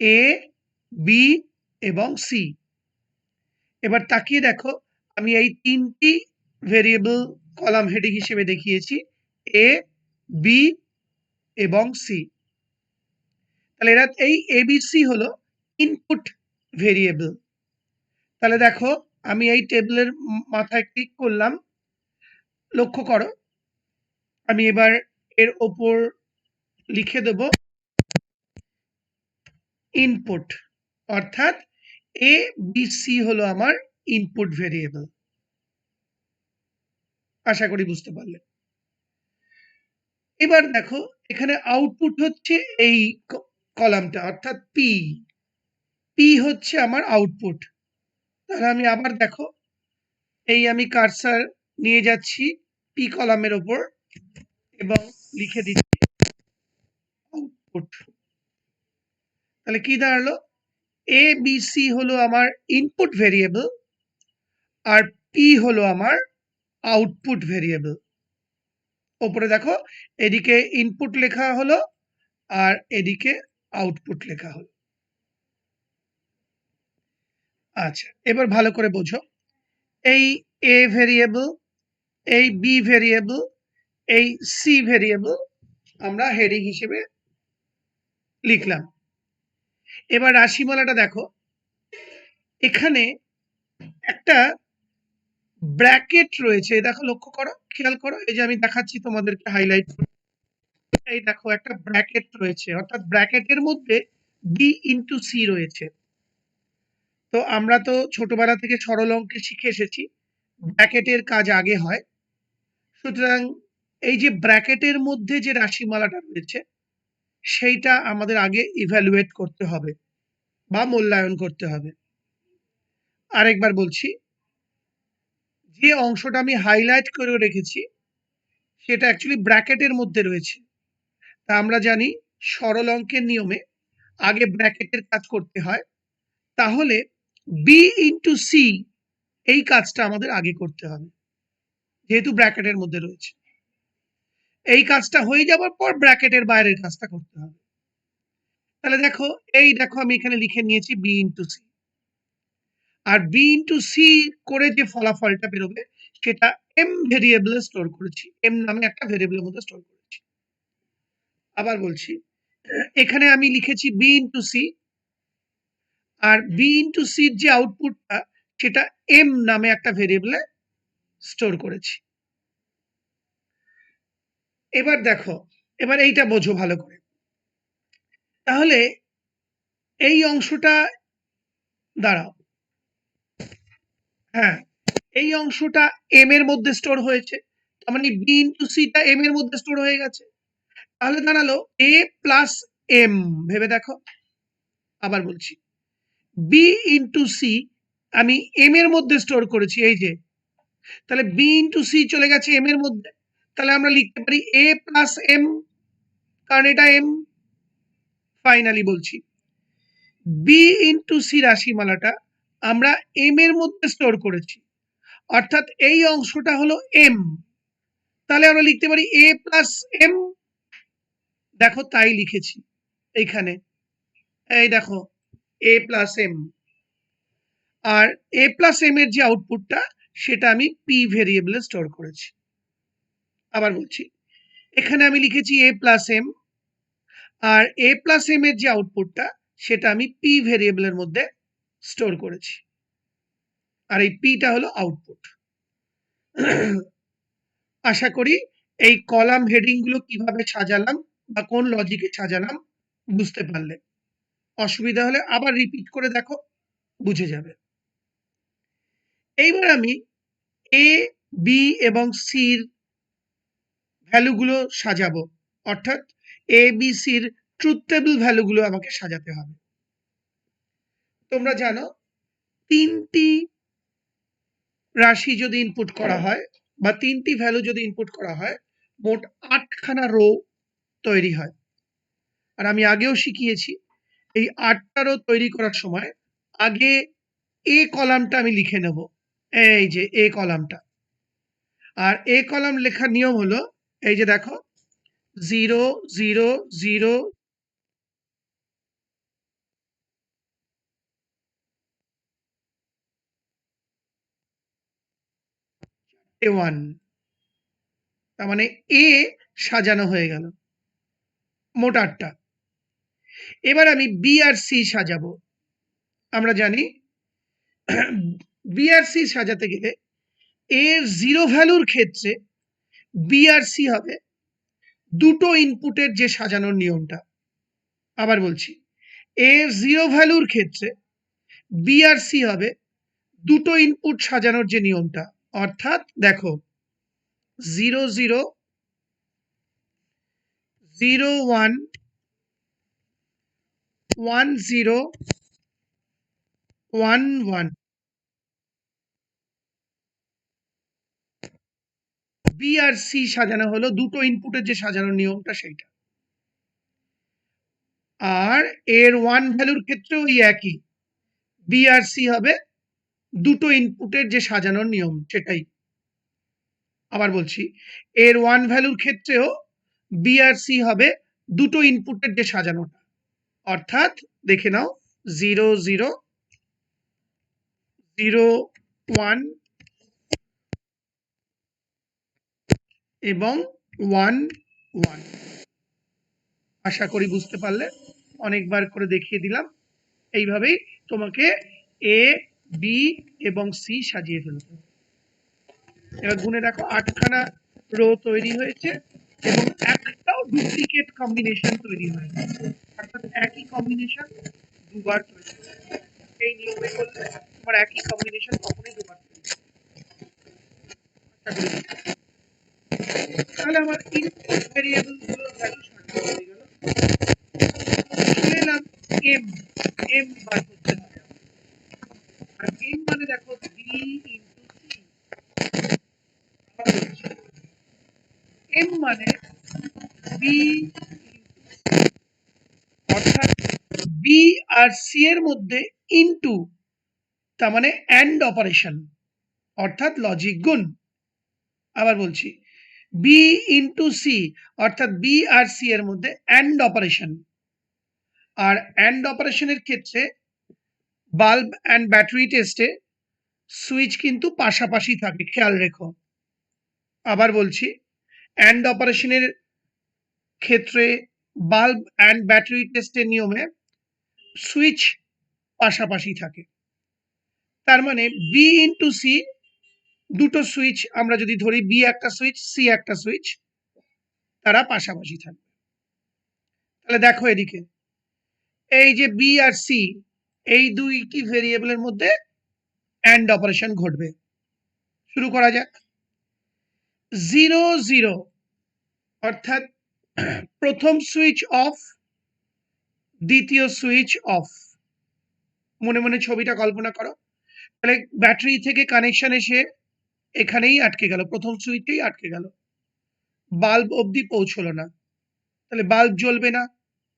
এ, B এবং C. এবার তাকিয়ে দেখো, আমি এই ৩টি ভেরিয়েবল কলাম হেডিং হিসেবে দেখিয়েছি, এ, বি এবং সি। তাহলে এরা এই এবিসি হলো ইনপুট ভেরিয়েবল। তাহলে দেখো, আমি এই টেবিলের মাথায় ক্লিক করলাম, লক্ষ্য করো, আমি এবার এর ওপর লিখে দেব ইনপুট, অর্থাৎ এ বি সি হলো আমার ইনপুট ভেরিয়েবল। আশা করি বুঝতে পারলে। এবার দেখো, এখানে আউটপুট হচ্ছে এই কলামটা, অর্থাৎ পি। পি হচ্ছে আমার আউটপুট। তাহলে আমি আবার দেখো, এই আমি কার্সার নিয়ে যাচ্ছি পি কলামের ওপর এবং লিখে দিচ্ছি আউটপুট। তাহলে কি দাঁড়ালো, এ বি সি হলো আমার ইনপুট ভেরিয়েবল, আর পি হলো আমার আউটপুট ভেরিয়েবল। ওপরে দেখো, এদিকে ইনপুট লেখা হলো আর এদিকে আউটপুট লেখা হলো। আচ্ছা, এবার ভালো করে বোঝো, এই এ ভেরিয়েবল, এই বি ভেরিয়েবল, এই সি ভেরিয়েবল আমরা হেডিং হিসেবে লিখলাম। এবার রাশিমালাটা দেখো, এখানে একটা ব্র্যাকেট রয়েছে, দেখো, লক্ষ্য করো, খেয়াল করো, এই যে আমি দেখাচ্ছি তোমাদেরকে হাইলাইট করে, এই দেখো একটা ব্র্যাকেট রয়েছে, অর্থাৎ ব্র্যাকেটের মধ্যে বি ইন্টু সি রয়েছে। তো আমরা তো ছোটবেলা থেকে সরল অঙ্কে শিখে এসেছি ব্র্যাকেটের কাজ আগে হয়। সুতরাং এই যে ব্র্যাকেটের মধ্যে যে রাশিমালাটা রয়েছে সেইটা আমাদের আগে ইভ্যালুয়েট করতে হবে বা মূল্যায়ন করতে হবে। আরেকবার বলছি, যে অংশটা আমি হাইলাইট করে রেখেছি সেটা অ্যাকচুয়ালি ব্র্যাকেটের মধ্যে রয়েছে। তা আমরা জানি সরল অঙ্কের নিয়মে আগে ব্র্যাকেটের কাজ করতে হয়, তাহলে বি ইন্টু সি এই কাজটা আমাদের আগে করতে হবে, যেহেতু ব্র্যাকেটের মধ্যে রয়েছে। এই কাজটা হয়ে যাওয়ার পর ব্র্যাকেটের বাইরের কাজটা করতে হবে। তাহলে দেখো, এই দেখো আমি এখানে লিখে নিয়েছি বি ইন্টু সি, আর বি ইন্টু সি করে যে ফলাফলটা বেরোবে সেটা এম ভেরিয়েবলে স্টোর করেছি, এম নামে একটা ভেরিয়েবলের মধ্যে স্টোর করেছি। আবার বলছি, এখানে আমি লিখেছি বি ইন্টু সি, আর বি ইন্টু সির যে আউটপুটটা সেটা এম নামে একটা ভেরিয়েবলে স্টোর করেছি। এবার দেখো, এবার এইটা বোঝো ভালো করে। তাহলে এই অংশটা দাঁড়াও, হ্যাঁ, এই অংশটা এম এর মধ্যে স্টোর হয়েছে, তার মানে বি ইন্টু সিটা এম এর মধ্যে স্টোর হয়ে গেছে। তাহলে দাঁড়ালো এ প্লাস এম। ভেবে দেখো, আবার বলছি, বি ইন্টু সি আমি এম এর মধ্যে স্টোর করেছি, এই যে, তাহলে বি ইন্টু সি চলে গেছে এম এর মধ্যে, তাহলে আমরা লিখতে পারি এ প্লাস এম, কারণ এটা এম। ফাইনালি বলছি, বি ইন্টু সি রাশিমালাটা আমরা এম এর মধ্যে স্টোর করেছি, অর্থাৎ এই অংশটা হলো এম, তাহলে আমরা লিখতে পারি এ প্লাস এম। দেখো, তাই লিখেছি এইখানে, এই দেখো এ প্লাস এম। আর এ প্লাস এম এর যে আউটপুটটা সেটা আমি পি ভেরিয়েবলে স্টোর করেছি। আবার বলছি, এখানে আমি লিখেছি এ প্লাস এম, আর এ প্লাস এম এর যে আউটপুটটা সেটা আমি পি ভেরিয়েবলের মধ্যে স্টোর করেছি, আর এই পিটা হলো আউটপুট। আশা করি এই কলাম হেডিং গুলো কিভাবে সাজালাম বা কোন লজিকে সাজালাম বুঝতে পারলে। অসুবিধা হলে আবার রিপিট করে দেখো, বুঝে যাবে। এইবার আমি এ, বি এবং সির ভ্যালুগুলো সাজাবো, অর্থাৎ A B sir truth table ভ্যালুগুলো আমাকে সাজাতে হবে। তোমরা জানো, 3টি রাশি যদি ইনপুট করা হয় বা 3টি ভ্যালু যদি ইনপুট করা হয়, মোট 8খানা রো তৈরি হয়। আর আমি আগেও শিখিয়েছি, এই 8টা রো তৈরি করার সময় আগে এ কলামটা আমি লিখে নেব, এই যে এ কলামটা। আর এ কলাম লেখার নিয়ম হলো, এই যে দেখো, 0 0 0 A1, তার মানে A সাজানো হয়ে গেল মোট ৮টা। এবার আমি B আর C সাজাবো। আমরা জানি B আর C সাজাতে গেলে A এর 0 ভ্যালুর ক্ষেত্রে B আর C হবে দুটো ইনপুটের যে সাজানোর নিয়মটা। আবার বলছি, A এর 0 ভ্যালুর ক্ষেত্রে B আর C হবে দুটো ইনপুট সাজানোর যে নিয়মটা। অর্থাৎ দেখো 0 0 0 1 1 0 1 1 B আর C সাজানো হলো দুটো ইনপুটের যে সাজানোর নিয়মটা সেইটা। আর এর 1 ভ্যালুর ক্ষেত্রেও ওই একই, B আর C হবে দুটো ইনপুটের যে সাজানোর নিয়ম সেটাই। আবার বলছি, এর 1 ভ্যালুর ক্ষেত্রেও B আর C হবে দুটো ইনপুটের যে সাজানোটা। অর্থাৎ দেখে নাও 0 0 0 1 এবং 1 1। আশা করি বুঝতে পারলে। অনেকবার করে দেখিয়ে দিলাম। এইভাবেই তোমাকে A, B এবং C সাজিয়ে ফেলতে হবে। এবার গুনে দেখো 8খানা রো তৈরি হয়েছে এবং একটাও ডুপ্লিকেট কম্বিনেশন তৈরি হয়নি। অর্থাৎ একই কম্বিনেশন দুবার তৈরি হয়েছে। এই নিয়মে করলে তোমার একই কম্বিনেশন কখনোই দুবার তৈরি হবে না। তাহলে আমার ইনপুট ভেরিয়েবল গুলোর ভ্যালু সাজানো হয়ে গেল। চলে এলাম এম বার করতে হবে। আর এম মানে দেখো বি ইন্টু সি। এম মানে বি অর্থাৎ বি আর সি এর মধ্যে ইনটু, তার মানে অ্যান্ড অপারেশন অর্থাৎ লজিক গুণ। আবার বলছি, বি ইন্টু সি অর্থাৎ বি আর সি এর মধ্যে অ্যান্ড অপারেশন। আর অ্যান্ড অপারেশনের ক্ষেত্রে বাল্ব অ্যান্ড ব্যাটারি টেস্টে সুইচ কিন্তু পাশাপাশি থাকে, খেয়াল রেখো। আবার বলছি, অ্যান্ড অপারেশনের ক্ষেত্রে বাল্ব অ্যান্ড ব্যাটারি টেস্টের নিয়মে সুইচ পাশাপাশি থাকে। তার মানে বি ইন্টু সি দুটো সুইচ আমরা যদি ধরি, বি একটা সুইচ সি একটা সুইচ, তারা পাশাপাশি থাকবে। তাহলে দেখো এদিকে এই যে বি আর সি এই দুইটি ভেরিয়েবলের মধ্যে অ্যান্ড অপারেশন ঘটবে। শুরু করা যাক। 0 0 অর্থাৎ প্রথম সুইচ অফ, দ্বিতীয় সুইচ অফ। মনে মনে ছবিটা কল্পনা করো। তাহলে ব্যাটারি থেকে কানেকশন এসে এখানেই আটকে গেল, প্রথম সুইচেই আটকে গেল, বাল্ব অবধি পৌঁছলো না। তাহলে বাল্ব জ্বলবে না,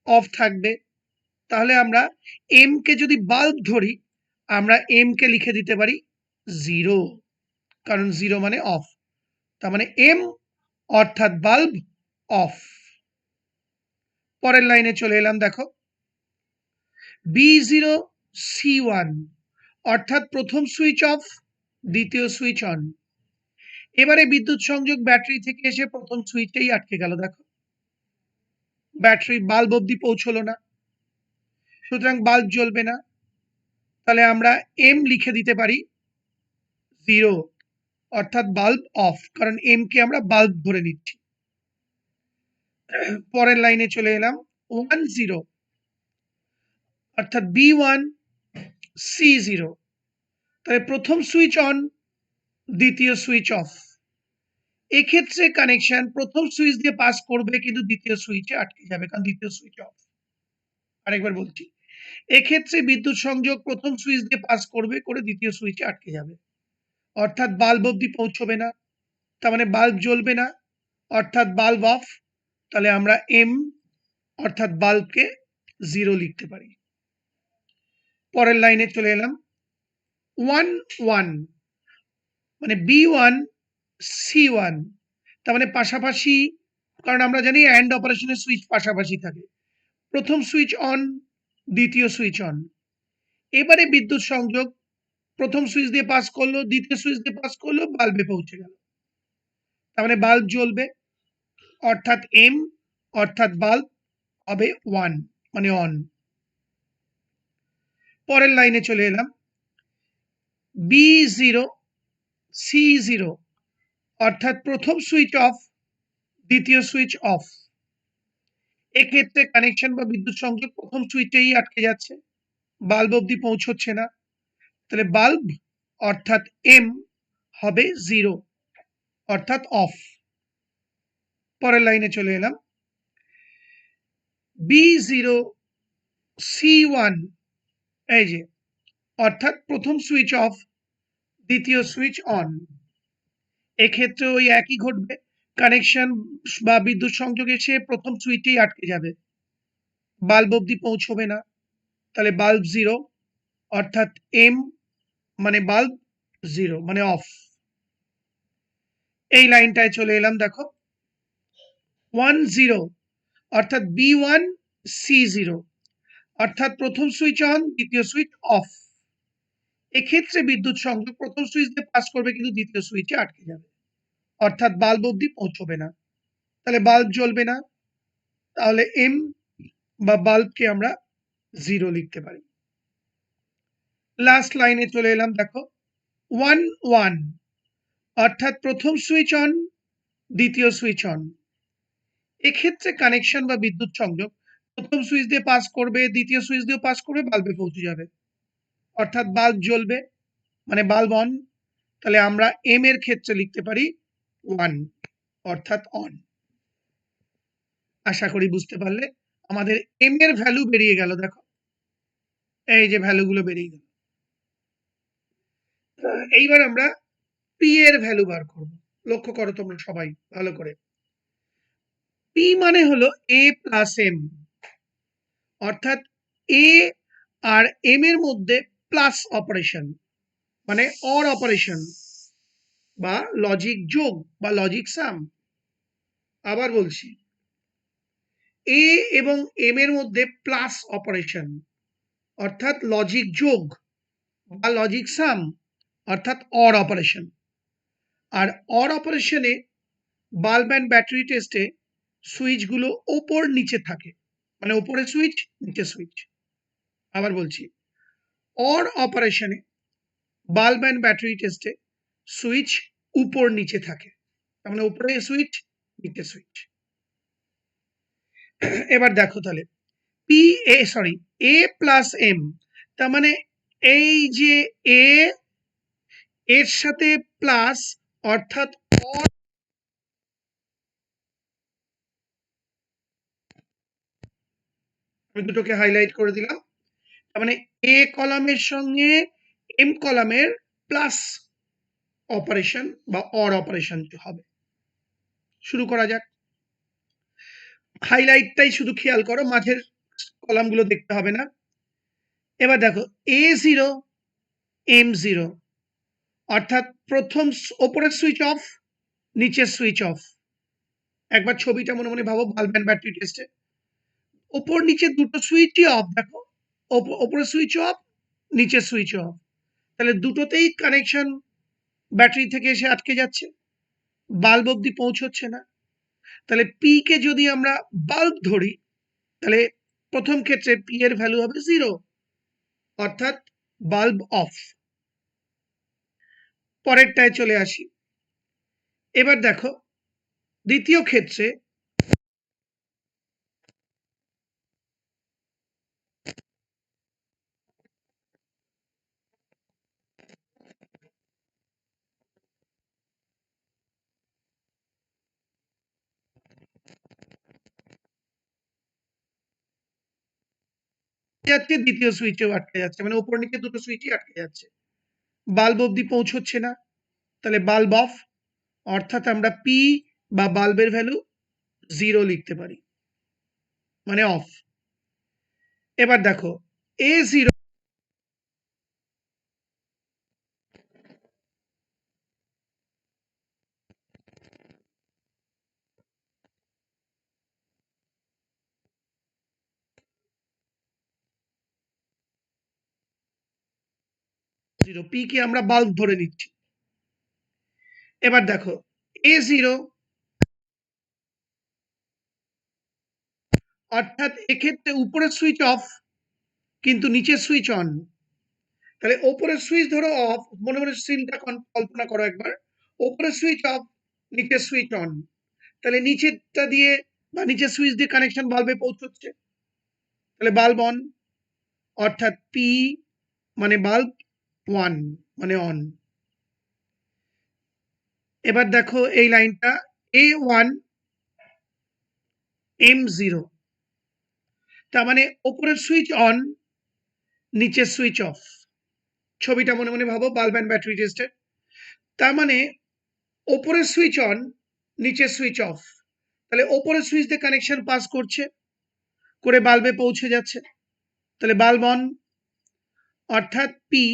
অফ থাকবে। তাহলে আমরা এম কে যদি বাল্ব ধরি, আমরা এম কে লিখে দিতে পারি 0, কারণ 0 মানে অফ। তার মানে এম অর্থাৎ বাল্ব অফ। পরের লাইনে চলে এলাম, দেখো B0 C1 অর্থাৎ প্রথম সুইচ অফ, দ্বিতীয় সুইচ অন। এবারে বিদ্যুৎ সংযোগ ব্যাটারি থেকে এসে প্রথম সুইচেই আটকে গেল, দেখো ব্যাটারি বাল্ব অবধি পৌঁছলো না, সুতরাং বাল্ব জ্বলবে না। তাহলে আমরা এম লিখে দিতে পারি 0 অর্থাৎ বাল্ব অফ, কারণ এম কে আমরা বাল্ব ধরে নিচ্ছি। পরের লাইনে চলে এলাম 1 0 অর্থাৎ B1 C0। তাহলে প্রথম সুইচ অন, দ্বিতীয় সুইচ অফ। এক্ষেত্রে কানেকশন প্রথম সুইচ দিয়ে পাস করবে কিন্তু দ্বিতীয় সুইচে আটকে যাবে, কারণ দ্বিতীয় সুইচ অফ। আরেকবার বলছি, এক্ষেত্রে বিদ্যুৎ সংযোগ প্রথম সুইচ দিয়ে পাস করবে, করে দ্বিতীয় সুইচে আটকে যাবে, অর্থাৎ বাল্ব অবধি পৌঁছবে না। তার মানে বাল্ব জ্বলবে না, অর্থাৎ বাল্ব অফ। তাহলে আমরা এম অর্থাৎ বাল্বকে 0 লিখতে পারি। পরের লাইনে চলে এলাম 1 1 মানে B1 C1, তার মানে পাশাপাশি, কারণ আমরা জানি অ্যান্ড অপারেশনের সুইচ পাশাপাশি থাকে। প্রথম সুইচ অন, দ্বিতীয় সুইচ অন। এবারে বিদ্যুৎ সংযোগ প্রথম সুইচ দিয়ে পাস করলো, দ্বিতীয় সুইচ দিয়ে পাস করলো, বাল্বে পৌঁছে গেল। তার মানে বাল্ব জ্বলবে, অর্থাৎ এম, অর্থাৎ বাল্ব হবে 1 মানে অন। পরের লাইনে চলে এলাম, B0 C0 অর্থাৎ প্রথম সুইচ অফ, দ্বিতীয় সুইচ অফ। এক্ষেত্রে কানেকশন বা বিদ্যুৎ সংযোগ প্রথম সুইচেই আটকে যাচ্ছে, বাল্ব অবধি পৌঁছচ্ছে না। তাহলে বাল্ব অর্থাৎ এম হবে 0 অর্থাৎ অফ। পরের লাইনে চলে এলাম, B0 C1 এই যে অর্থাৎ প্রথম সুইচ অফ, দ্বিতীয় সুইচ অন। এক্ষেত্রে ওই একই ঘটবে, কানেকশন বা বিদ্যুৎ সংযোগ এসে প্রথম সুইচেই আটকে যাবে, বাল্ব অবধি পৌঁছবে না। তাহলে বাল্ব 0 অর্থাৎ এম মানে বাল্ব 0 মানে অফ। এই লাইনটায় চলে এলাম, দেখো 10 অর্থাৎ B1 C0 অর্থাৎ প্রথম সুইচ অন, দ্বিতীয় সুইচ অফ। এক্ষেত্রে বিদ্যুৎ সংযোগ প্রথম সুইচ দিয়ে পাস করবে কিন্তু দ্বিতীয় সুইচে আটকে যাবে, অর্থাৎ বাল্ব অবধি পৌঁছবে না। তাহলে বাল্ব জ্বলবে না, তাহলে এম বা বাল্বকে আমরা 0 লিখতে পারি। লাস্ট লাইনে চলে এলাম, দেখো 1 অর্থাৎ প্রথম সুইচ অন, দ্বিতীয় সুইচ অন। এক্ষেত্রে কানেকশন বা বিদ্যুৎ সংযোগ প্রথম সুইচ দিয়ে পাস করবে, দ্বিতীয় সুইচ দিয়ে পাস করবে, বাল্বে পৌঁছে যাবে, অর্থাৎ বাল্ব জ্বলবে মানে বাল্ব অন। তাহলে আমরা এম এর ক্ষেত্রে লিখতে পারি 1 অর্থাৎ অন। আশা করি বুঝতে পারলে। আমাদের এম এর ভ্যালু বেরিয়ে গেল, দেখো এই যে ভ্যালুগুলো বেরিয়ে গেল। এইবার আমরা পি এর ভ্যালু বার করব। লক্ষ্য করো তোমরা সবাই ভালো করে। পি মানে হলো এ প্লাস এম, অর্থাৎ এ আর এম এর মধ্যে প্লাস অপারেশন মানে অর অপারেশন বা লজিক যোগ বা লজিক সাম। আবার বলছি, এ এবং এম এর মধ্যে প্লাস অপারেশন অর্থাৎ লজিক যোগ বা লজিক সাম অর্থাৎ অর অপারেশন। আর অর অপারেশনে বাল্ব অ্যান্ড ব্যাটারি টেস্টে সুইচগুলো ওপর নিচে থাকে, মানে ওপরে সুইচ নিচে সুইচ। আবার বলছি, অর অপারেশনে বাল্ব অ্যান্ড ব্যাটারি টেস্টে সুইচ উপর নিচে থাকে, তার মানে উপরে সুইচ নিচে সুইচ। এবার দেখো তাহলে এ প্লাস এম, তার মানে এই যে এ এর সাথে প্লাস অর্থাৎ আমি দুটোকে হাইলাইট করে দিলাম। তার মানে এ কলামের সঙ্গে এম কলামের প্লাস অপারেশন বা অর অপারেশন হবে। শুরু করা যাক। হাইলাইটটাই শুধু খেয়াল করো, মাঝের কলামগুলো দেখতে হবে না। এবার দেখো A0 M0 অর্থাৎ প্রথম ওপরের সুইচ অফ, নিচের সুইচ অফ। একবার ছবিটা মনে মনে ভাবো বাল্ব অ্যান্ড ব্যাটারি টেস্টে, ওপর নিচে দুটো সুইচই অফ। দেখো ওপরের সুইচ অফ, নিচের সুইচ অফ, তাহলে দুটোতেই কানেকশন ব্যাটারি থেকে এসে আটকে যাচ্ছে, বাল্ব অব্দি পৌঁছচ্ছে না। তাহলে পি কে যদি আমরা বাল্ব ধরি, তাহলে প্রথম ক্ষেত্রে পি এর ভ্যালু হবে 0 অর্থাৎ বাল্ব অফ। পরেরটায় চলে আসি। এবার দেখো দ্বিতীয় ক্ষেত্রে যাচ্ছে, দ্বিতীয় সুইচেও আটকে যাচ্ছে, মানে উপর নিচে দুটো সুইচই আটকে যাচ্ছে, বাল্ব অব্দি পৌঁছচ্ছে না। তাহলে বাল্ব অফ, অর্থাৎ আমরা পি বা বাল্বের ভ্যালু 0 লিখতে পারি, মানে অফ। এবার দেখো A0 পি কে আমরা বাল্ব ধরে নিচ্ছি। এবার দেখো A0, অর্থাৎ এক্ষেত্রে উপরের সুইচ অফ কিন্তু নিচের সুইচ অন। তাহলে ওপরের সুইচ ধরো অফ, মনে মনে সিনটা কল্পনা করো একবার। ওপরের সুইচ অফ, নিচের সুইচ অন। তাহলে নিচেরটা দিয়ে বা নিচের সুইচ দিয়ে কানেকশন বাল্বে পৌঁছচ্ছে, তাহলে বাল্ব অন, অর্থাৎ পি মানে বাল্ব 1 মানে অন। এবার দেখো এই লাইনটা A1 M0, তার মানে ওপরের সুইচ অন, নিচের সুইচ অফ। ছবিটা মনে মনে ভাবো বাল্ব অ্যান্ড ব্যাটারি টেস্টের। তার মানে ওপরের সুইচ অন, নিচের সুইচ অফ। তাহলে ওপরের সুইচ দিয়ে কানেকশন পাস করছে, করে বাল্বে পৌঁছে যাচ্ছে, তাহলে বাল্ব অন, অর্থাৎ পি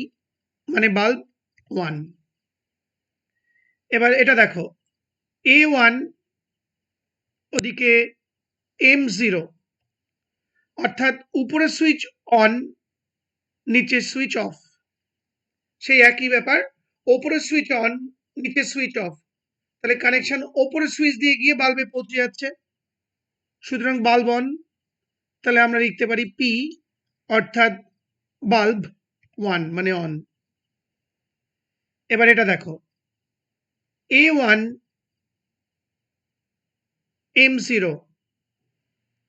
মানে বাল্ব 1। এবার এটা দেখো A1 ওদিকে M0, অর্থাৎ উপরের সুইচ অন, নিচের সুইচ অফ। সেই একই ব্যাপার, ওপরের সুইচ অন, নিচের সুইচ অফ, তাহলে কানেকশন ওপরের সুইচ দিয়ে গিয়ে বাল্বে পৌঁছে যাচ্ছে, সুতরাং বাল্ব অন। তাহলে আমরা লিখতে পারি পি অর্থাৎ বাল্ব 1 মানে অন। এবার এটা দেখো A1 M0,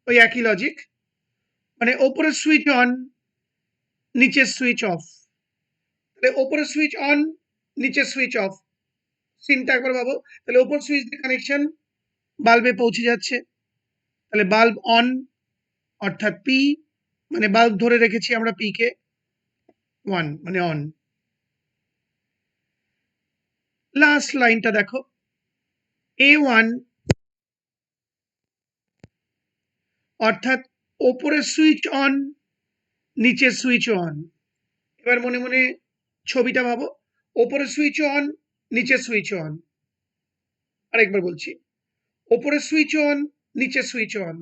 ওই একই লজিক, মানে ওপরের সুইচ অন, নিচের সুইচ অফ। তাহলে ওপরের সুইচ অন, নিচের সুইচ অফ, সিনটা একবার ভাবো। তাহলে ওপর সুইচ দিয়ে কানেকশন বাল্বে পৌঁছে যাচ্ছে, তাহলে বাল্ব অন, অর্থাৎ পি মানে বাল্ব ধরে রেখেছি আমরা পি কে 1 মানে অন। লাস্ট লাইনটা দেখো A1, অর্থাৎ ওপরের সুইচ অন, নিচের সুইচ অন। এবার মনে মনে ছবিটা ভাবো, ওপরের সুইচ অন, নিচের সুইচ অন। আরেকবার বলছি, ওপরের সুইচ অন, নিচের সুইচ অন।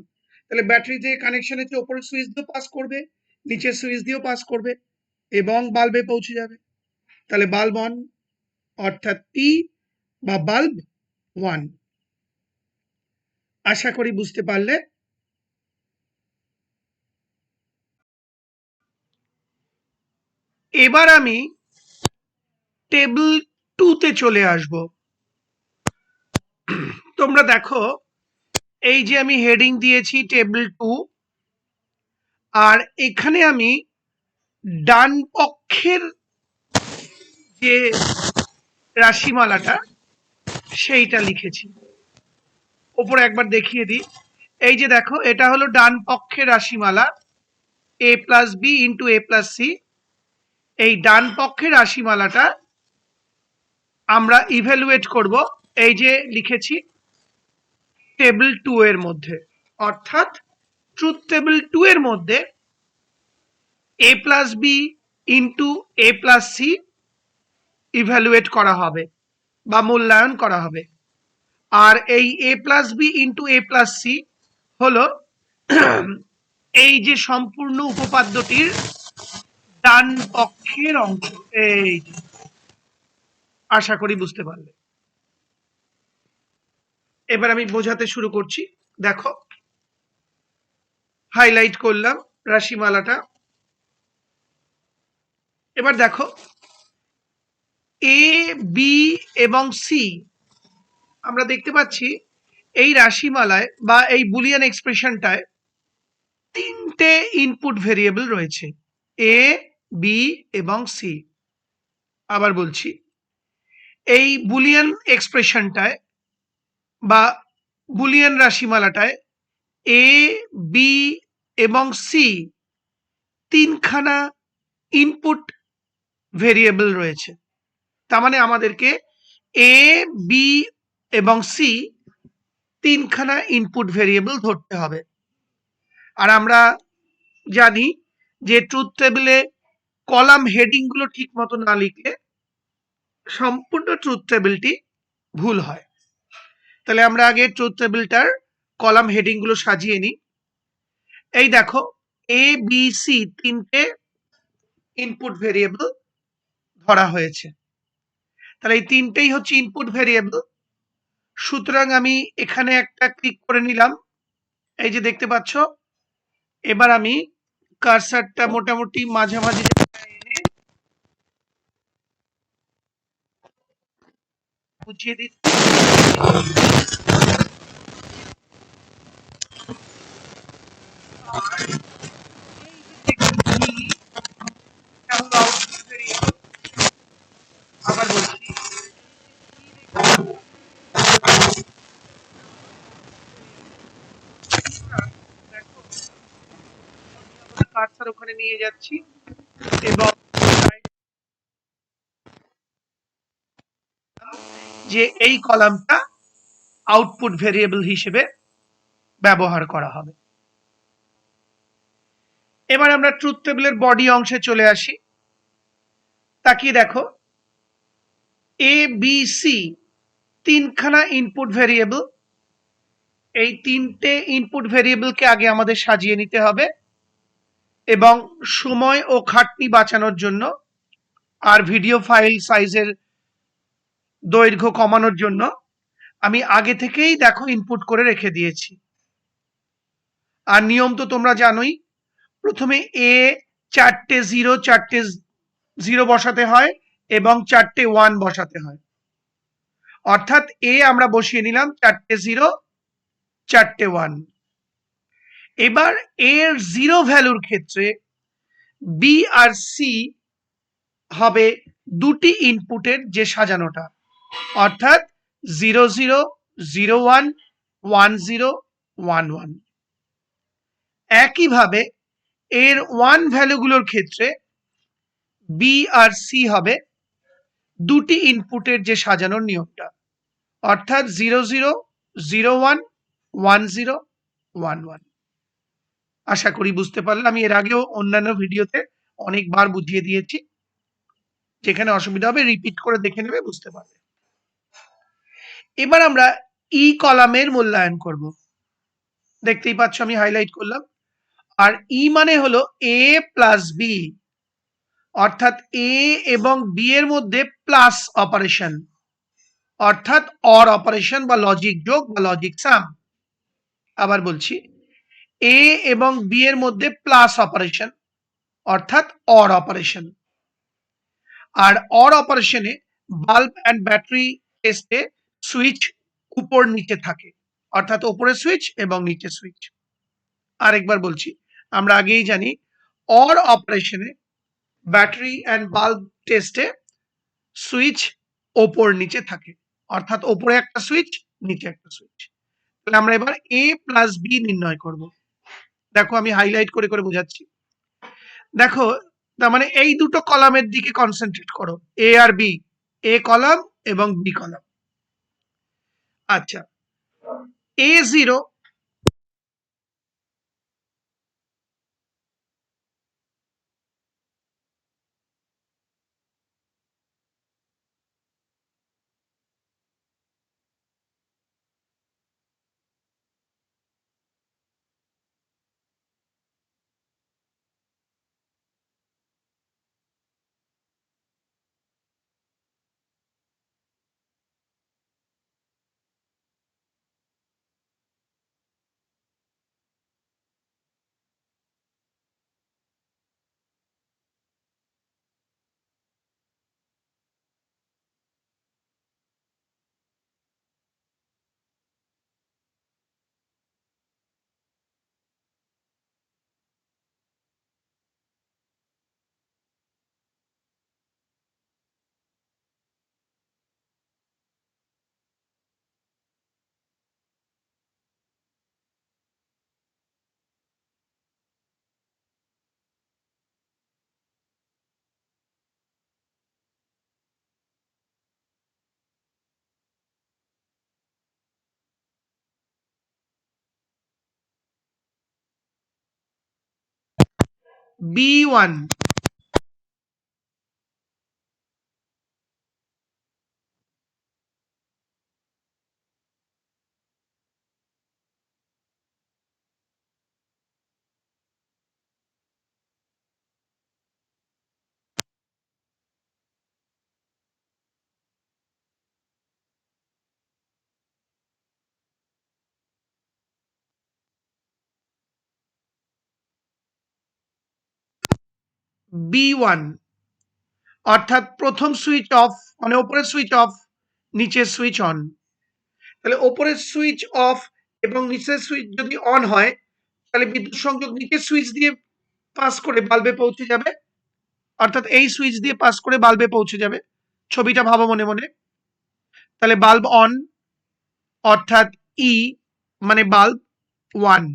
তাহলে ব্যাটারিতে কানেকশন হচ্ছে ওপরের সুইচ দিয়ে পাস করবে, নিচের সুইচ দিয়েও পাস করবে এবং বাল্বে পৌঁছে যাবে, তাহলে বাল্ব অন, অর্থাৎ পি বা বাল্ব 1। আশা করি বুঝতে পারলে। এবার আমি টেবিল 2 তে চলে আসব। তোমরা দেখো এই যে আমি হেডিং দিয়েছি টেবিল 2, আর এখানে আমি ডান পক্ষের যে রাশিমালাটা সেইটা লিখেছি। ওপরে একবার দেখিয়ে দিই, এই যে দেখো এটা হলো ডান পক্ষের রাশিমালা a plus b into a plus c. এই ডান পক্ষের রাশিমালাটা আমরা ইভ্যালুয়েট করব এই যে লিখেছি টেবিল 2 এর মধ্যে, অর্থাৎ ট্রুথ টেবিল 2 এর মধ্যে a plus b into a plus c evaluate করা হবে বা মূল্যায়ন করা হবে। আর এই a plus b into a plus c হলো এই যে সম্পূর্ণ উপপাদ্যটির ডান পক্ষের অংশ। এই আশা করি বুঝতে পারলে। এবার আমি বোঝাতে শুরু করছি। দেখো হাইলাইট করলাম রাশিমালাটা। এবার দেখো এ বি এবং সি, আমরা দেখতে পাচ্ছি এই রাশিমালায় বা এই বুলিয়ান এক্সপ্রেশনটায় তিনটে ইনপুট ভেরিয়েবল রয়েছে, এ বি এবং সি। আবার বলছি, এই বুলিয়ান এক্সপ্রেশনটায় বা বুলিয়ান রাশিমালাটায় এ বি এবং সি তিনখানা ইনপুট ভেরিয়েবল রয়েছে। তার মানে আমাদেরকে এ বি এবং সি তিনখানা ইনপুট ভেরিয়েবল ধরতে হবে। আর আমরা জানি যে ট্রুথ টেবিলে কলাম হেডিং গুলো ঠিক মতো না লিখলে সম্পূর্ণ ট্রুথ টেবিলটি ভুল হয়। তাহলে আমরা আগে ট্রুথ টেবিলটার কলাম হেডিং গুলো সাজিয়ে নিই। এই দেখো এ বি সি তিনটে ইনপুট ভেরিয়েবল ধরা হয়েছে, তাহলে এই তিনটেই হচ্ছে ইনপুট ভেরিয়েবল। সুতরাং আমি এখানে একটা ক্লিক করে নিলাম, এই যে দেখতে পাচ্ছ। এবার আমি কার্সারটা মোটামুটি মাঝামাঝি জায়গায় এনে বুঝিয়ে দিচ্ছি। আর এই যে দেখছি, এটা হলো আউটপুট ভেরিয়েবল। আবার বলছি, দেখো কার্সার ওখানে নিয়ে যাচ্ছি এবং যে এই কলামটা আউটপুট ভেরিয়েবল হিসেবে ব্যবহার করা হবে। এবার আমরা ট্রুথ টেবিলের বডি অংশে চলে আসি। তাকিয়ে দেখো, এ বি সি তিনখানা ইনপুট ভেরিয়েবল। এই তিনটে ইনপুট ভেরিয়েবলকে আগে আমাদের সাজিয়ে নিতে হবে এবং সময় ও খাটনি বাঁচানোর জন্য আর ভিডিও ফাইল সাইজের দৈর্ঘ্য কমানোর জন্য আমি আগে থেকেই দেখো ইনপুট করে রেখে দিয়েছি। আর নিয়ম তো তোমরা জানোই, প্রথমে এ চারটে জিরো বসাতে হয় এবং চারটে ওয়ান বসাতে হয়। অর্থাৎ এ আমরা বসিয়ে নিলাম চারটে জিরো, চারটে ওয়ান। এবার এর জিরো ভ্যালুর ক্ষেত্রে বি আর সি হবে দুটি ইনপুটের যে সাজানোটা, অর্থাৎ 0 0 0 1 1 0 1 1। একইভাবে এর ওয়ান ভ্যালুগুলোর ক্ষেত্রে বি আর সি হবে দুটি ইনপুটের যে সাজানোর নিয়মটা, অর্থাৎ 0 0 0 1 1 0 1 1। আশা করি বুঝতে পারলে। আমি এর আগেও অন্যান্য ভিডিওতে অনেকবার বুঝিয়ে দিয়েছি, যেখানে অসুবিধা হবে রিপিট করে দেখে নেবে, বুঝতে পারবে। এবার আমরা ই কলামের মূল্যায়ন করব। দেখতেই পাচ্ছ আমি হাইলাইট করলাম। আর ই মানে হলো এ প্লাস বি, অর্থাৎ এ এবং বি এর মধ্যে প্লাস অপারেশন, অর্থাৎ অর অপারেশন বা লজিক যোগ বা লজিক সাম। আবার বলছি, এ এবং বি এর মধ্যে প্লাস অপারেশন, অর্থাৎ অর অপারেশন। আর অর অপারেশনে বাল্ব অ্যান্ড ব্যাটারি টেস্টে সুইচ উপর নিচে থাকে, অর্থাৎ উপরে সুইচ এবং নিচে সুইচ। আরেকবার বলছি, আমরা আগেই জানি অর অপারেশনে ব্যাটারি অ্যান্ড বাল্ব টেস্টে সুইচ ওপর নিচে থাকে, অর্থাৎ ওপরে একটা সুইচ, নিচে একটা সুইচ। তাহলে আমরা এবার এ প্লাস বি নির্ণয় করব। দেখো আমি হাইলাইট করে করে বোঝাচ্ছি। দেখো, তার মানে এই দুটো কলামের দিকে কনসেন্ট্রেট করো, এ আর বি, এ কলাম এবং বি কলাম। আচ্ছা, এ জিরো বি ওয়ান। B1, অর্থাৎ প্রথম সুইচ অফ মানে ওপরের সুইচ অফ, নিচের সুইচ অন। তাহলে ওপরের সুইচ অফ এবং নিচের সুইচ যদি অন হয়, তাহলে বিদ্যুৎ সংযোগ নিচের সুইচ দিয়ে পাস করে বাল্বে পৌঁছে যাবে, অর্থাৎ এই সুইচ দিয়ে পাস করে বাল্বে পৌঁছে যাবে। ছবিটা ভাবো মনে মনে। তাহলে বাল্ব অন, অর্থাৎ ই মানে বাল্ব, 1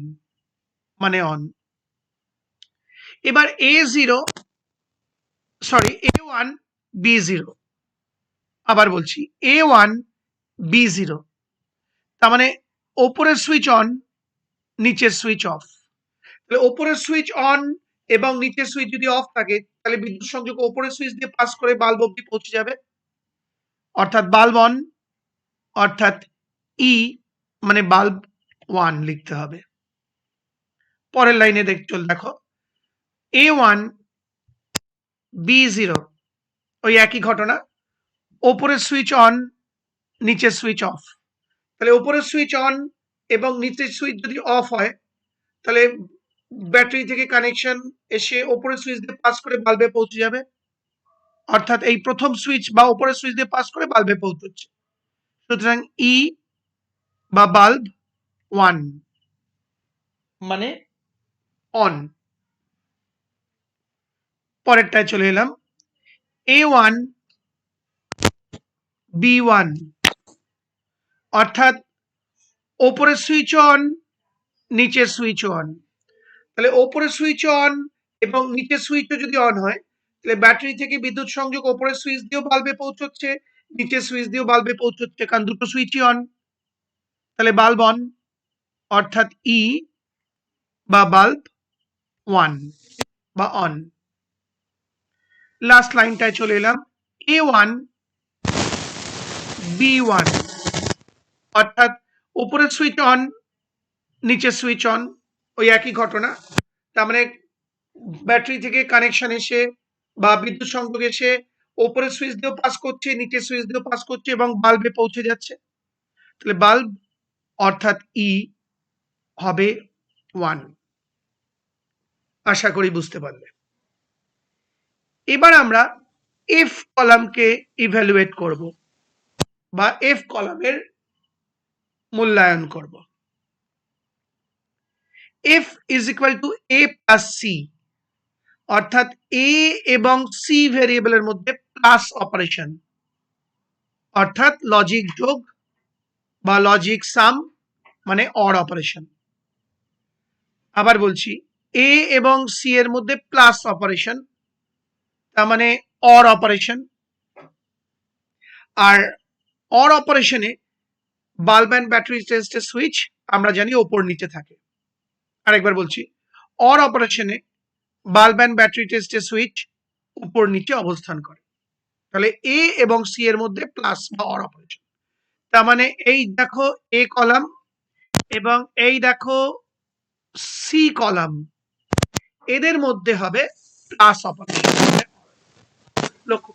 মানে অন। এবার A1 B0, আবার বলছি A1 B0, তার মানে ওপরের সুইচ অন, নিচের সুইচ অফ। তাহলে ওপরের সুইচ অন এবং নিচের সুইচ যদি অফ থাকে, তাহলে বিদ্যুৎ সংযোগ ওপরের সুইচ দিয়ে পাস করে বাল্ব অবধি পৌঁছে যাবে, অর্থাৎ বাল্ব অন, অর্থাৎ ই মানে বাল্ব 1 লিখতে হবে। পরের লাইনে দেখো A1 B0, ওই একই ঘটনা, ওপরের সুইচ অন, নিচের সুইচ অফ। তাহলে ওপরের সুইচ অন এবং নিচের সুইচ যদি অফ হয়, তাহলে ব্যাটারি থেকে কানেকশন এসে ওপরের সুইচ দিয়ে পাস করে বাল্বে পৌঁছে যাবে, অর্থাৎ এই প্রথম সুইচ বা ওপরের সুইচ দিয়ে পাস করে বাল্বে পৌঁছচ্ছে। সুতরাং ই বা বাল্ব 1 মানে অন। পরেরটায় চলে এলাম, A1 B1, অর্থাৎ ওপরের সুইচ অন, নিচের সুইচ অন। তাহলে ওপরের সুইচ অন এবং নিচের সুইচও যদি অন হয়, তাহলে ব্যাটারি থেকে বিদ্যুৎ সংযোগ ওপরের সুইচ দিয়েও বাল্বে পৌঁছচ্ছে, নিচের সুইচ দিয়েও বাল্বে পৌঁছচ্ছে, কারণ দুটো সুইচই অন। তাহলে বাল্ব অন, অর্থাৎ ই বা বাল্ব 1 বা অন। লাস্ট লাইনটায় চলে এলাম, A1 B1, অর্থাৎ উপরের সুইচ অন, নিচের সুইচ অন, ওই একই ঘটনা। তার মানে ব্যাটারি থেকে কানেকশন এসে বা বিদ্যুৎ সংযোগ এসে ওপরের সুইচ দিয়েও পাস করছে, নিচের সুইচ দিয়েও পাস করছে এবং বাল্বে পৌঁছে যাচ্ছে। তাহলে বাল্ব অর্থাৎ ই হবে 1। আশা করি বুঝতে পারলে। এবার আমরা এফ কলামকে ইভ্যালুয়েট করব বা এফ কলামের মূল্যায়ন করব। F is equal to a plus c, অর্থাৎ এ এবং সি ভেরিয়েবলের মধ্যে প্লাস অপারেশন, অর্থাৎ লজিক যোগ বা লজিক সাম মানে অর অপারেশন। আবার বলছি, এ এবং সি এর মধ্যে প্লাস অপারেশন, তার মানে অর অপারেশন। আর অর অপারেশনে বাল্ব অ্যান্ড ব্যাটারি টেস্টের সুইচ আমরা জানি ওপর নিচে থাকে। আরেকবার বলছি, অর অপারেশনে বাল্ব অ্যান্ড ব্যাটারি টেস্টের সুইচ উপর নিচে অবস্থান করে। তাহলে এ এবং সি এর মধ্যে প্লাস বা অর অপারেশন। তার মানে এই দেখো এ কলাম এবং এই দেখো সি কলাম, এদের মধ্যে হবে প্লাস অপারেশন। লক্ষ্য,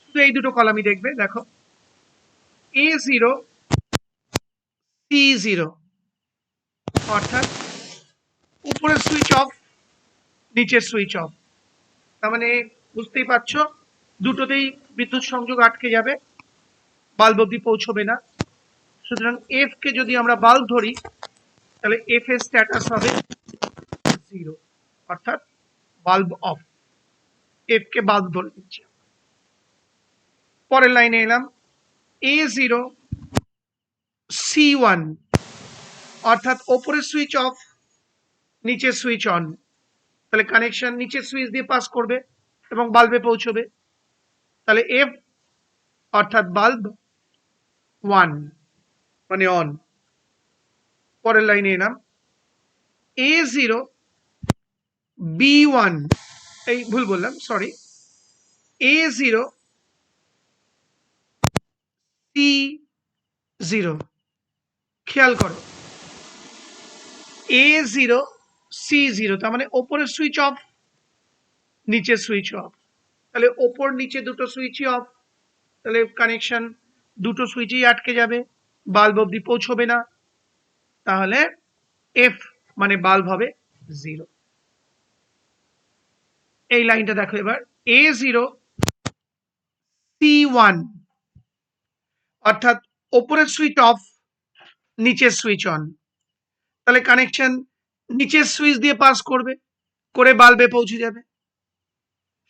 শুধু এই দুটো কলামই দেখবে। দেখো A0 C0, অর্থাৎ উপরের সুইচ অফ, নিচের সুইচ অফ। তার মানে বুঝতেই পারছো দুটোতেই বিদ্যুৎ সংযোগ আটকে যাবে, বাল্ব অব্দি পৌঁছবে না। সুতরাং এফ কে যদি আমরা বাল্ব ধরি, তাহলে এফ এর স্ট্যাটাস হবে 0, অর্থাৎ bulb of. F K bulb ধরে দিচ্ছি। পরের লাইনে এলাম, A0 C1, অর্থাৎ ওপরের সুইচ অফ, নিচের সুইচ অন। তাহলে কানেকশন নিচের সুইচ দিয়ে পাস করবে এবং বাল্বে পৌঁছবে। তাহলে এফ অর্থাৎ বাল্ব 1 মানে অন। পরের লাইনে এলাম, A0 B1, এই ভুল বললাম, সরি, A0 C0। খেয়াল করো, A0 C0, তার মানে ওপরের সুইচ অফ, নিচের সুইচ অফ। তাহলে ওপর নিচে দুটো সুইচই অফ, তাহলে কানেকশন দুটো সুইচই আটকে যাবে, বাল্ব অব্দি পৌঁছবে না। তাহলে এফ মানে বাল্ব হবে 0। এই লাইনটা দেখো এবার A0 C1 অর্থাৎ ওপরের সুইচ অফ, নিচের সুইচ অন। তাহলে কানেকশন নিচের সুইচ দিয়ে পাস করবে, করে বাল্বে পৌঁছে যাবে।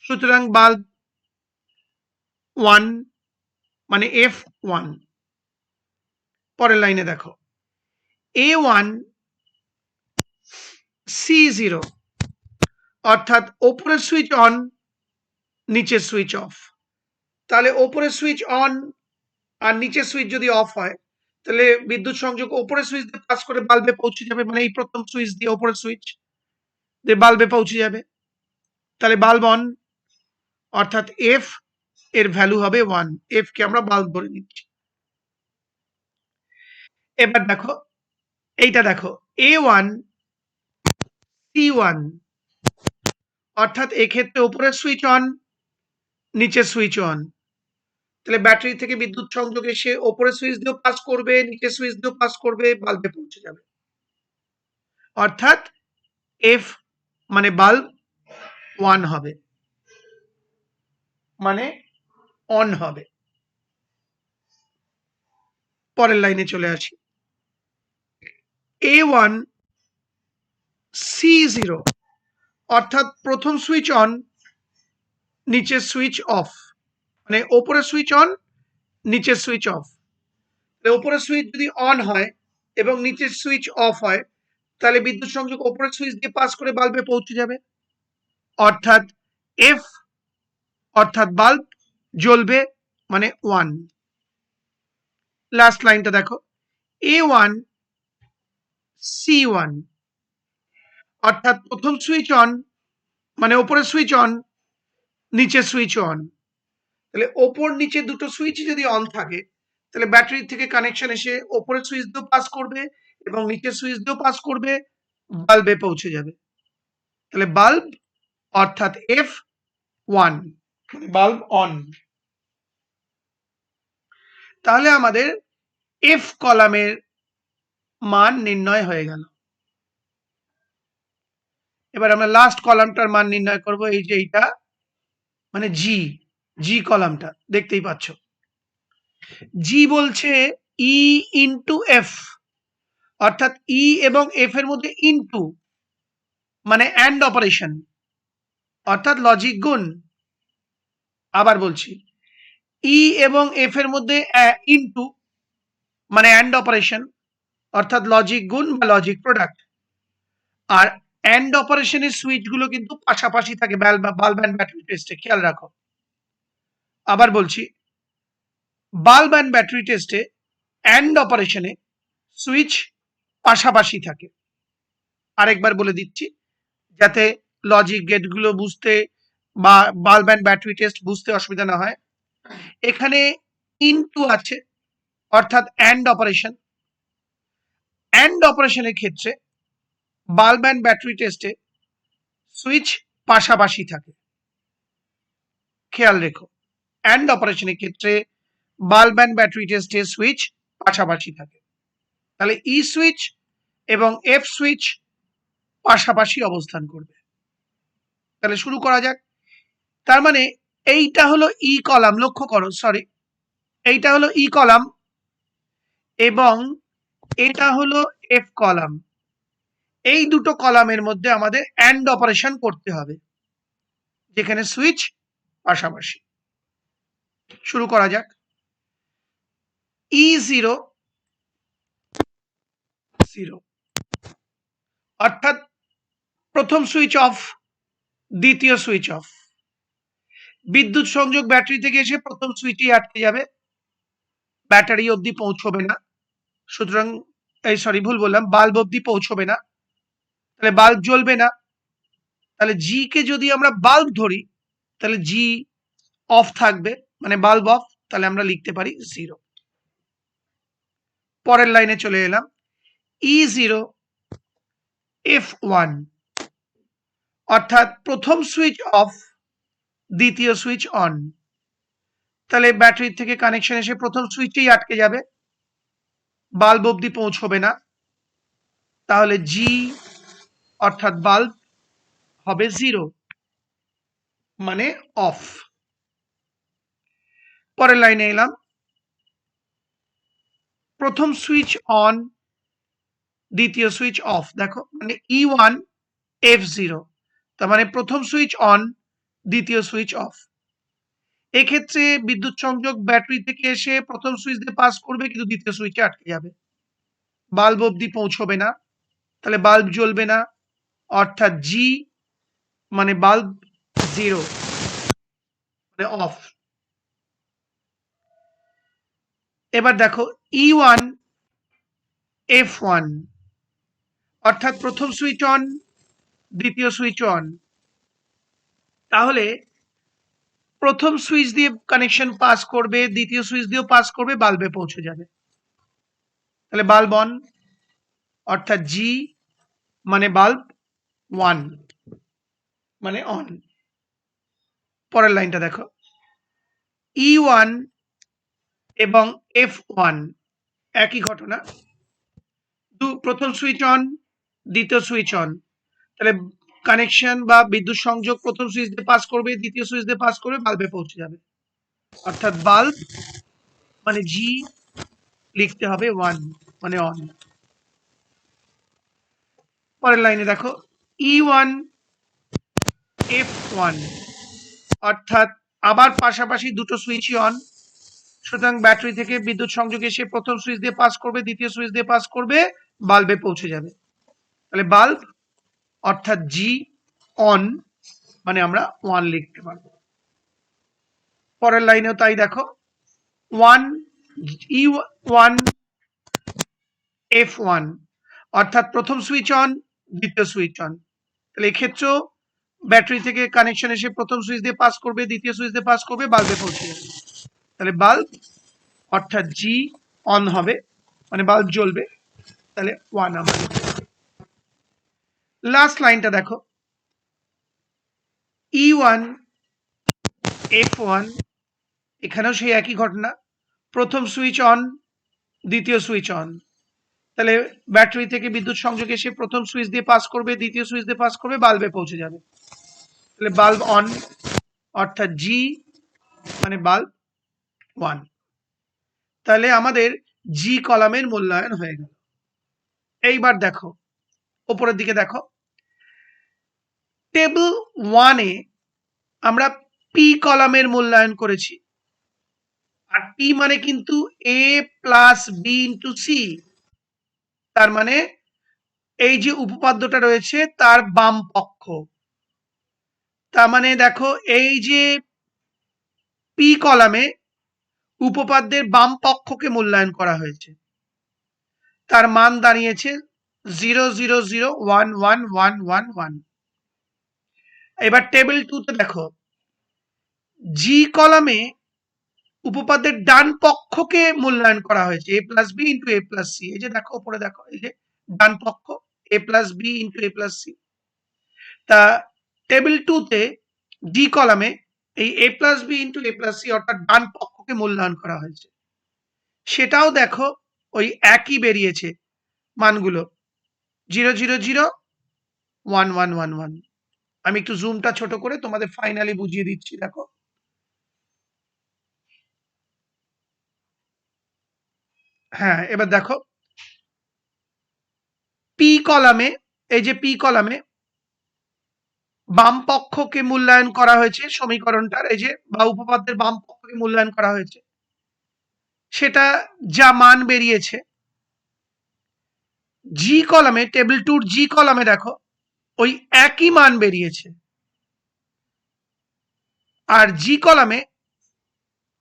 সুতরাং বাল্ব 1 মানে F1। পরের লাইনে দেখো A1 C0 অর্থাৎ ওপরের সুইচ অন, নিচের সুইচ অফ। তাহলে ওপরের সুইচ অন আর নিচের সুইচ যদি অফ হয় তাহলে বিদ্যুৎ সংযোগ ওপরের সুইচ দিয়ে পাস করে বাল্বে পৌঁছে যাবে, মানে এই প্রথম সুইচ দিয়ে ওপরের সুইচ দিয়ে বাল্বে পৌঁছে যাবে। তাহলে বাল্ব অন অর্থাৎ এফ এর ভ্যালু হবে 1, এফ কে আমরা বাল্ব ধরে নিচ্ছি। এবার দেখো এইটা দেখো A1 C1 অর্থাৎ এক্ষেত্রে ওপরের সুইচ অন, নিচের সুইচ অন। তাহলে ব্যাটারি থেকে বিদ্যুৎ সংযোগ এসে ওপরের সুইচ দিয়েও পাস করবে, নিচের সুইচ দিয়েও পাস করবে, বাল্বে পৌঁছে যাবে। অর্থাৎ এফ মানে বাল্ব 1 হবে, মানে অন হবে। পরের লাইনে চলে আসি A1 C0 অর্থাৎ প্রথম সুইচ অন, নিচের সুইচ অফ, মানে ওপরের সুইচ অন, নিচের সুইচ অফ। ওপরের সুইচ যদি অন হয় এবং নিচের সুইচ অফ হয় তাহলে বিদ্যুৎ সংযোগ ওপরের সুইচ দিয়ে পাস করে বাল্বে পৌঁছে যাবে। অর্থাৎ এফ অর্থাৎ বাল্ব জ্বলবে, মানে 1। লাস্ট লাইনটা দেখো A1 C1 অর্থাৎ প্রথম সুইচ অন, মানে ওপরের সুইচ অন, নিচের সুইচ অন। তাহলে ওপর নিচে দুটো সুইচ যদি অন থাকে তাহলে ব্যাটারি থেকে কানেকশন এসে ওপরের সুইচ দিয়েও পাস করবে এবং নিচের সুইচ দিয়েও পাস করবে, বাল্বে পৌঁছে যাবে। তাহলে বাল্ব অর্থাৎ F1 বাল্ব অন। তাহলে আমাদের এফ কলামের মান নির্ণয় হয়ে গেল। এবার আমরা লাস্ট কলামটার মান নির্ণয় করব, এই যে এইটা মানে জি কলামটা দেখতেই পাচ্ছ। জি বলছে ই ইন্টু এফ অর্থাৎ ই এবং এফ এর মধ্যে ইন্টু মানে অ্যান্ড অপারেশন অর্থাৎ লজিক গুণ। আবার বলছি ই এবং এফ এর মধ্যে ইন্টু মানে অ্যান্ড অপারেশন অর্থাৎ লজিক গুণ বা লজিক প্রোডাক্ট। আর অ্যান্ড অপারেশনের সুইচ গুলো কিন্তু পাশাপাশি থাকে বাল্ব অ্যান্ড ব্যাটারি টেস্টে, খেয়াল রাখো। আবার বলছি বাল্ব অ্যান্ড ব্যাটারি টেস্টে অ্যান্ড অপারেশনে সুইচ পাশাপাশি থাকে। আরেকবার বলে দিচ্ছি যাতে লজিক গেটগুলো বুঝতে বা বাল্ব অ্যান্ড ব্যাটারি টেস্ট বুঝতে অসুবিধা না হয়। এখানে ইনটু আছে অর্থাৎ অ্যান্ড অপারেশন। অ্যান্ড অপারেশনের ক্ষেত্রে বাল্ব অ্যান্ড ব্যাটারি টেস্টে সুইচ পাশাপাশি থাকে, খেয়াল রেখো। অ্যান্ড অপারেশনের ক্ষেত্রে বাল্ব অ্যান্ড ব্যাটারি টেস্টে সুইচ পাশাপাশি থাকে। তাহলে ই সুইচ এবং এফ সুইচ পাশাপাশি অবস্থান করবে। তাহলে শুরু করা যাক। তার মানে এইটা হলো ই কলাম, লক্ষ্য করো, সরি, এইটা হলো ই কলাম এবং এটা হলো এফ কলাম। এই দুটো কলামের মধ্যে আমাদের অ্যান্ড অপারেশন করতে হবে যেখানে সুইচ পাশাপাশি। শুরু করা যাক। E0 0 অর্থাৎ প্রথম সুইচ অফ, দ্বিতীয় সুইচ অফ। বিদ্যুৎ সংযোগ ব্যাটারি থেকে এসে প্রথম সুইচেই আটকে যাবে, ব্যাটারি অবধি পৌঁছবে না। সুতরাং এই সরি ভুল বললাম, বাল্ব অবধি পৌঁছবে না, তাহলে বাল্ব জ্বলবে না। তাহলে জি কে যদি আমরা বাল্ব ধরি তাহলে জি অফ থাকবে, মানে বাল্ব অফ। তাহলে আমরা লিখতে পারি 0। পরের লাইনে চলে এলাম E0 F1 অর্থাৎ প্রথম সুইচ অফ, দ্বিতীয় সুইচ অন। তাহলে ব্যাটারি থেকে কানেকশন এসে প্রথম সুইচেই আটকে যাবে, বাল্ব অবধি পৌঁছবে না। তাহলে জি অর্থাৎ বাল্ব হবে 0। মানে অফ। পরের লাইনে এলাম, প্রথম সুইচ অন, দ্বিতীয় সুইচ অফ। দেখো মানে E1 F0, তার মানে প্রথম সুইচ অন, দ্বিতীয় সুইচ অফ। এক্ষেত্রে বিদ্যুৎ সংযোগ ব্যাটারি থেকে এসে প্রথম সুইচ দিয়ে পাস করবে, কিন্তু দ্বিতীয় সুইচে আটকে যাবে, বাল্ব অবধি পৌঁছবে না, তাহলে বাল্ব জ্বলবে না, অর্থাৎ জি মানে বাল্ব 0 মানে অফ। এবার দেখো E1 F1, অর্থাৎ প্রথম সুইচ অন, দ্বিতীয় সুইচ অন। তাহলে প্রথম সুইচ দিয়ে কানেকশন পাস করবে, দ্বিতীয় সুইচ দিয়েও পাস করবে, বাল্বে পৌঁছে যাবে, তাহলে বাল্ব অন, অর্থাৎ জি মানে বাল্ব 1 মানে অন। পরের লাইনটা দেখো, E1 এবং F1 একই ঘটনা, প্রথম সুইচ অন, দ্বিতীয় সুইচ অন, তাহলে কানেকশন বা বিদ্যুৎ সংযোগ প্রথম সুইচ দিয়ে পাস করবে, দ্বিতীয় সুইচ দিয়ে পাস করবে, বাল্বে পৌঁছে যাবে, অর্থাৎ বাল্ব মানে জি লিখতে হবে 1 মানে অন। পরের লাইনে দেখো E1 F1, অর্থাৎ আবার পাশাপাশি দুটো সুইচই অন, সুতরাং ব্যাটারি থেকে বিদ্যুৎ সংযোগ এসে প্রথম সুইচ দিয়ে পাস করবে, দ্বিতীয় সুইচ দিয়ে পাস করবে, বাল্বে পৌঁছে যাবে, তাহলে বাল্ব অর্থাৎ জি অন মানে আমরা 1 লিখতে পারবো। পরের লাইনেও তাই দেখো, 1 E1 F1, অর্থাৎ প্রথম সুইচ অন, দ্বিতীয় সুইচ অন, তাহলে এক্ষেত্রেও ব্যাটারি থেকে কানেকশন এসে প্রথম সুইচ দিয়ে পাস করবে, দ্বিতীয় সুইচ দিয়ে পাস করবে, বাল্বে পৌঁছে যাবে, তাহলে বাল্ব অর্থাৎ জি অন হবে মানে বাল্ব জ্বলবে, তাহলে 1 আমরা। লাস্ট লাইনটা দেখো, E1 F1, এখানেও সেই একই ঘটনা, প্রথম সুইচ অন, দ্বিতীয় সুইচ অন, তাহলে ব্যাটারি থেকে বিদ্যুৎ সংযোগ এসে প্রথম সুইচ দিয়ে পাস করবে, দ্বিতীয় সুইচ দিয়ে পাস করবে, বাল্বে পৌঁছে যাবে, তাহলে বাল্ব অন অর্থাৎ জি মানে বাল্ব 1। তাহলে আমাদের জি কলামের মূল্যায়ন হয়ে গেল। এইবার দেখো উপরের দিকে দেখো, টেবিল 1-এ আমরা পি কলামের মূল্যায়ন করেছি, আর পি মানে কিন্তু এ প্লাস বি ইন্টু সি, তার মানে এই যে উপপাদ্যটা রয়েছে তার বাম পক্ষ, তার মানে দেখো এই যে পি কলামে উপপাদ্যের বাম পক্ষকে মূল্যায়ন করা হয়েছে, তার মান দাঁড়িয়েছে 000111111। এবার টেবিল 2-তে দেখো, জি কলামে উপপাদ্যের ডান পক্ষকে মূল্যায়ন করা হয়েছে, এ প্লাস বি ইন্টু এ প্লাস সি। এই যে দেখো উপরে দেখো, এই যে ডান পক্ষ এ প্লাস বি ইন্টু এ প্লাস সি। তা টেবিল 2-তে ডি কলামে এই এ প্লাস বি ইন্টু এ প্লাস সি অর্থাৎ ডান পক্ষকে মূল্যায়ন করা হয়েছে, সেটাও দেখো ওই একই বেরিয়েছে মানগুলো 0001111। আমি একটু জুমটা ছোট করে তোমাদের ফাইনালি বুঝিয়ে দিচ্ছি, দেখো হ্যাঁ এবার দেখো পি কলামে, এই যে পি কলামে বাম পক্ষকে মূল্যায়ন করা হয়েছে সমীকরণটার, এই যে বা উপপাদ্যের বাম পক্ষকে মূল্যায়ন করা হয়েছে, সেটা যা মান বেরিয়েছে। জি কলামে টেবিল 2 জি কলামে দেখো ওই একই মান বেরিয়েছে, আর জি কলামে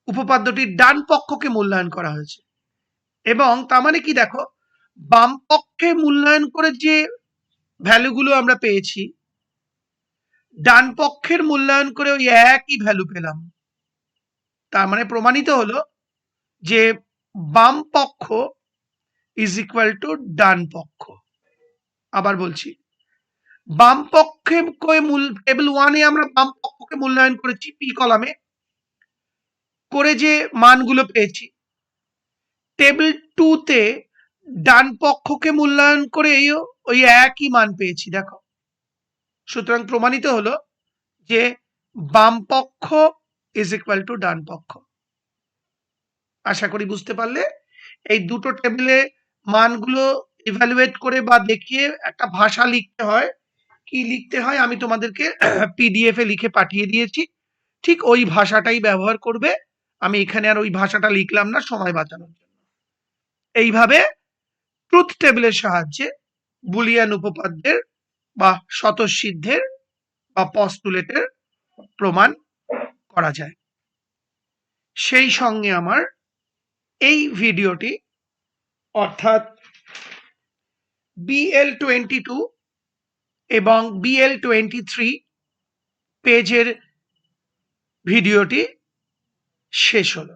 উপপাদ্যটির ডান পক্ষকে মূল্যায়ন করা হয়েছে, এবং তার মানে কি দেখো বাম পক্ষে মূল্যায়ন করে যে ভ্যালুগুলো আমরা পেয়েছি, ডান পক্ষের মূল্যায়ন করে ওই একই ভ্যালু পেলাম। তার মানে প্রমাণিত হলো যে বাম পক্ষ ইজ ইকুয়াল টু ডান পক্ষ। আবার বলছি, বাম পক্ষে টেবিল 1-এ আমরা বাম পক্ষকে মূল্যায়ন করেছি পি কলামে, করে যে মানগুলো পেয়েছি, টেবিল 2-তে ডান পক্ষকে মূল্যায়ন করে ওই একই মান পেয়েছি, দেখো। সুতরাং প্রমাণিত হলো যে বাম পক্ষ ইজ ইকুয়াল টু ডান পক্ষ। আশা করি বুঝতে পারলে। এই দুটো টেবিলে মানগুলো ইভ্যালুয়েট করে বা দেখিয়ে একটা ভাষা লিখতে হয়। কি লিখতে হয় আমি তোমাদেরকে পিডিএফ এ লিখে পাঠিয়ে দিয়েছি। ঠিক ওই ভাষাটাই ব্যবহার করবে। আমি এখানে আর ওই ভাষাটা লিখলাম না সময় বাঁচানোর জন্য। এইভাবে ট্রুথ টেবিলের সাহায্যে বুলিয়ান উপপাদ্যের বা স্বতঃসিদ্ধের বা পস্তুলেটের প্রমাণ করা যায়। সেই সঙ্গে আমার এই ভিডিওটি অর্থাৎ BL22 এবং BL23 পেজের ভিডিওটি শেষ হলো।